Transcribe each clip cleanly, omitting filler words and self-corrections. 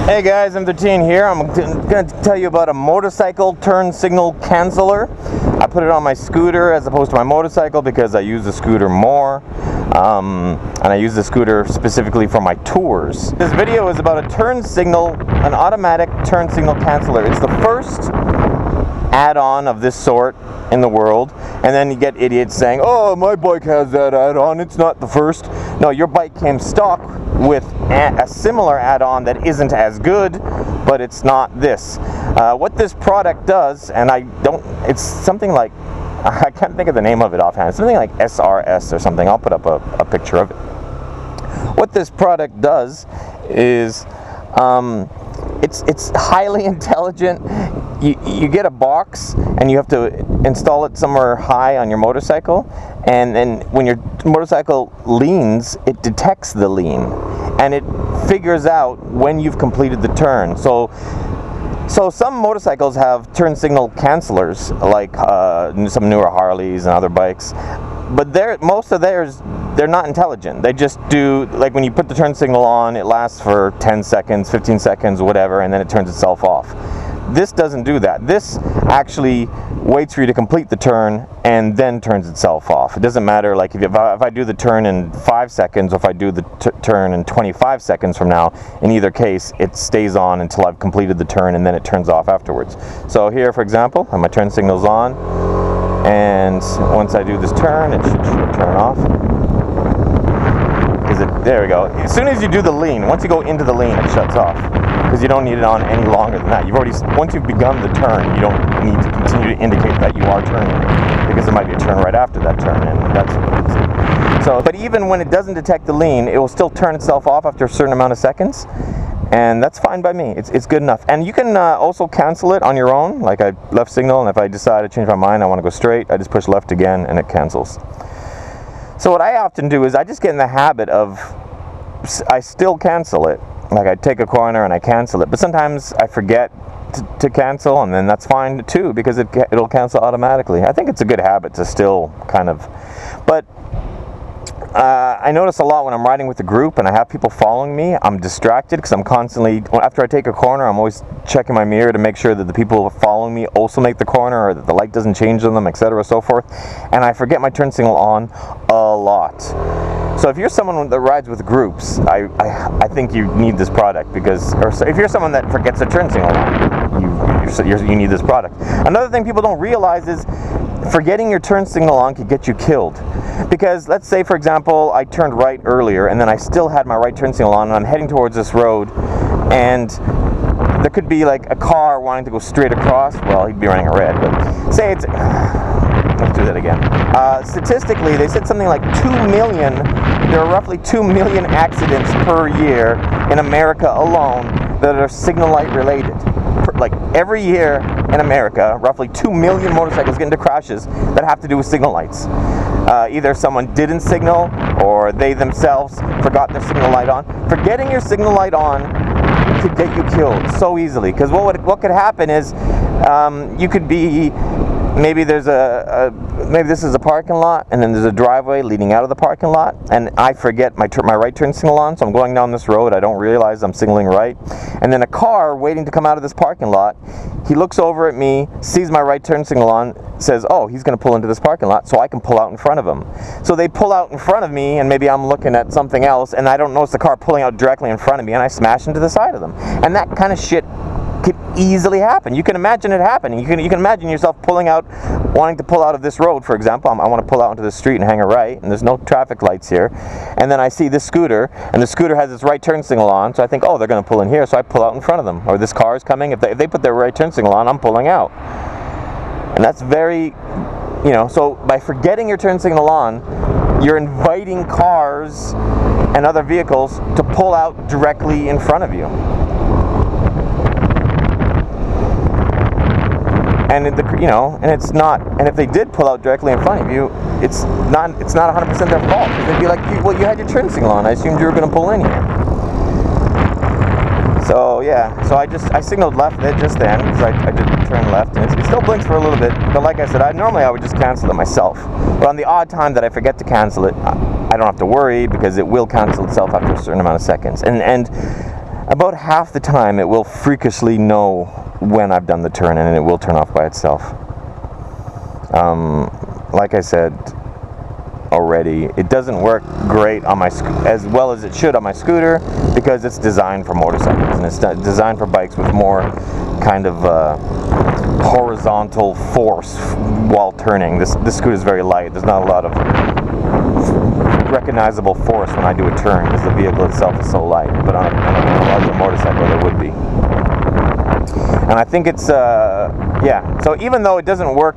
Hey guys, M13 here. I'm going to tell you about a motorcycle turn signal canceller. I put it on my scooter as opposed to my motorcycle because I use the scooter more, and I use the scooter specifically for my tours. This video is about a turn signal, an automatic turn signal canceller. It's the first add-on of this sort in the world, and then you get idiots saying, oh, my bike has that add-on, it's not the first. No, your bike came stock with a similar add-on that isn't as good, but it's not this. What this product does, and it's something like, I can't think of the name of it offhand, it's something like SRS or something. I'll put up a picture of it. What this product does is, it's highly intelligent. You get a box and you have to install it somewhere high on your motorcycle, and then when your motorcycle leans, it detects the lean and it figures out when you've completed the turn. So some motorcycles have turn signal cancelers, like some newer Harleys and other bikes, but most of theirs, they're not intelligent. They just do, like when you put the turn signal on, it lasts for 10 seconds, 15 seconds, whatever, and then it turns itself off. This doesn't do that. This actually waits for you to complete the turn and then turns itself off. It doesn't matter, like if I do the turn in 5 seconds or if I do the turn in 25 seconds from now, in either case it stays on until I've completed the turn and then it turns off afterwards. So here, for example, my turn signal's on, and once I do this turn, it should turn off. There we go. As soon as you do the lean, once you go into the lean, it shuts off, because you don't need it on any longer than that. Once you've begun the turn, you don't need to continue to indicate that you are turning, because there might be a turn right after that turn, and that's what it's. So, but even when it doesn't detect the lean, it will still turn itself off after a certain amount of seconds, and that's fine by me. It's good enough. And you can also cancel it on your own, like I left signal, and if I decide to change my mind, I want to go straight, I just push left again, and it cancels. So what I often do is I just get in the habit of, I still cancel it. Like I take a corner and I cancel it, but sometimes I forget to cancel, and then that's fine too, because it'll cancel automatically. I think it's a good habit to still kind of, but I notice a lot when I'm riding with a group and I have people following me, I'm distracted because I'm constantly, after I take a corner, I'm always checking my mirror to make sure that the people following me also make the corner, or that the light doesn't change on them, etc., so forth, and I forget my turn signal on a lot. So if you're someone that rides with groups, I think you need this product, because, or if you're someone that forgets a turn signal on, you need this product. Another thing people don't realize is forgetting your turn signal on could get you killed. Because let's say, for example, I turned right earlier and then I still had my right turn signal on and I'm heading towards this road, and there could be like a car wanting to go straight across. Well, he'd be running a red, but say it's, let's do that again. Statistically, they said something like there are roughly 2 million accidents per year in America alone that are signal light related. Like every year in America, roughly 2 million motorcycles get into crashes that have to do with signal lights. Either someone didn't signal, or they themselves forgot their signal light on. Forgetting your signal light on could get you killed so easily, because what could happen is you could be, maybe there's maybe this is a parking lot, and then there's a driveway leading out of the parking lot, and I forget my right turn signal on, so I'm going down this road, I don't realize I'm signaling right, and then a car waiting to come out of this parking lot, he looks over at me, sees my right turn signal on, says, oh, he's going to pull into this parking lot, so I can pull out in front of him. So they pull out in front of me, and maybe I'm looking at something else, and I don't notice the car pulling out directly in front of me, and I smash into the side of them. And that kind of shit could easily happen. You can imagine it happening. You can imagine yourself wanting to pull out of this road, for example. I want to pull out into the street and hang a right, and there's no traffic lights here, and then I see this scooter, and the scooter has its right turn signal on, so I think, oh, they're going to pull in here, so I pull out in front of them. Or this car is coming, if they put their right turn signal on, I'm pulling out. And that's very, so by forgetting your turn signal on, you're inviting cars and other vehicles to pull out directly in front of you. And and it's not. And if they did pull out directly in front of you, it's not 100% their fault. Because they'd be like, well, you had your turn signal on. I assumed you were going to pull in here. So yeah, so I signaled left just then, because I did turn left, and it still blinks for a little bit. But like I said, normally I would just cancel it myself. But on the odd time that I forget to cancel it, I don't have to worry, because it will cancel itself after a certain amount of seconds. And about half the time it will freakishly know when I've done the turn, and it will turn off by itself. Like I said already, it doesn't work great on my as well as it should on my scooter, because it's designed for motorcycles and it's designed for bikes with more kind of horizontal force while turning. This scooter is very light. There's not a lot of recognizable force when I do a turn because the vehicle itself is so light, but on a larger motorcycle there would be. And I think it's yeah, so even though it doesn't work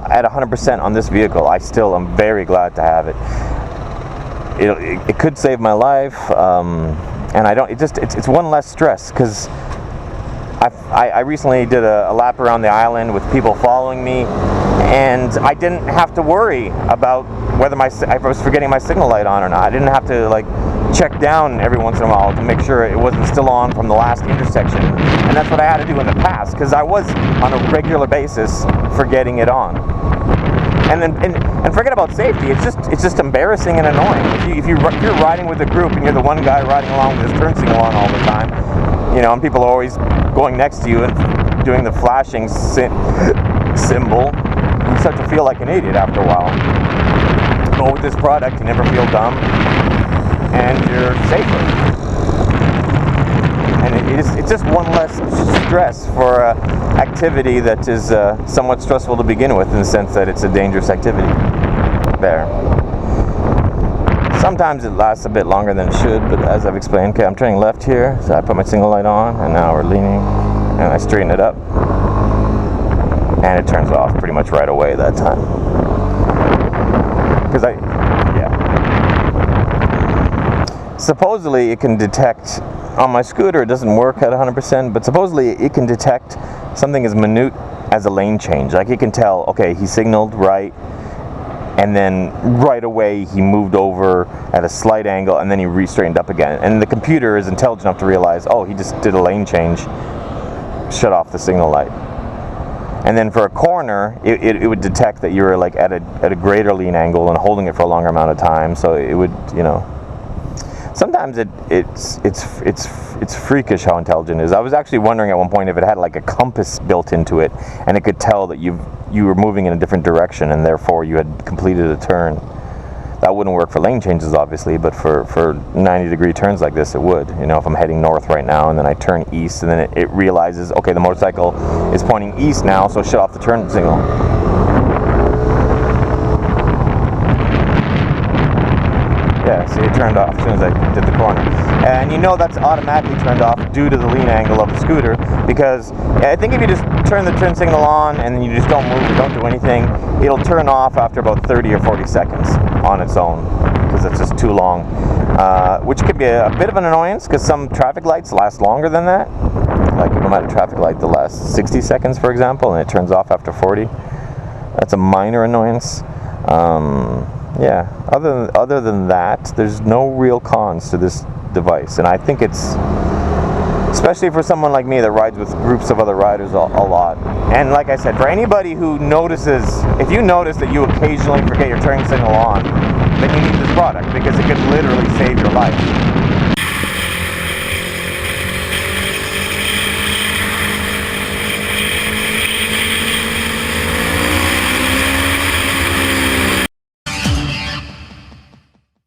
at 100% on this vehicle, I still am very glad to have it. It could save my life, and I don't. It's one less stress, because I recently did a lap around the island with people following me, and I didn't have to worry about whether I was forgetting my signal light on or not. I didn't have to like check down every once in a while to make sure it wasn't still on from the last intersection, and that's what I had to do in the past, because I was on a regular basis forgetting it on. And forget about safety. It's just embarrassing and annoying. If you're riding with a group and you're the one guy riding along with his turn signal on all the time, you know, and people are always going next to you and doing the flashing symbol, you start to feel like an idiot after a while. But with this product, you never feel dumb, and you're safer. And it's just one less stress for activity that is somewhat stressful to begin with, in the sense that it's a dangerous activity. There. Sometimes it lasts a bit longer than it should, but as I've explained, okay, I'm turning left here, so I put my signal light on, and now we're leaning, and I straighten it up, and it turns off pretty much right away that time. Because supposedly it can detect, on my scooter it doesn't work at 100%, but supposedly it can detect something as minute as a lane change. Like it can tell, okay, he signaled right, and then right away he moved over at a slight angle, and then he re-straightened up again. And the computer is intelligent enough to realize, oh, he just did a lane change, shut off the signal light. And then for a corner, it would detect that you were like at a greater lean angle and holding it for a longer amount of time, so it would, you know. Sometimes it's freakish how intelligent it is. I was actually wondering at one point if it had like a compass built into it, and it could tell that you were moving in a different direction, and therefore you had completed a turn. That wouldn't work for lane changes, obviously, but for 90-degree turns like this, it would. You know, if I'm heading north right now, and then I turn east, and then it realizes, okay, the motorcycle is pointing east now, so shut off the turn signal. Yeah, see, it turned off as soon as I did the corner. And you know that's automatically turned off due to the lean angle of the scooter, because I think if you just turn the turn signal on and then you just don't move or don't do anything, it'll turn off after about 30 or 40 seconds on its own, because it's just too long. Which could be a bit of an annoyance, because some traffic lights last longer than that. Like if I'm at a traffic light, they'll last 60 seconds, for example, and it turns off after 40. That's a minor annoyance. Yeah, other than that, there's no real cons to this device, and I think it's, especially for someone like me that rides with groups of other riders a lot, and like I said, for anybody who notices, if you notice that you occasionally forget your turning signal on, then you need this product, because it could literally save your life.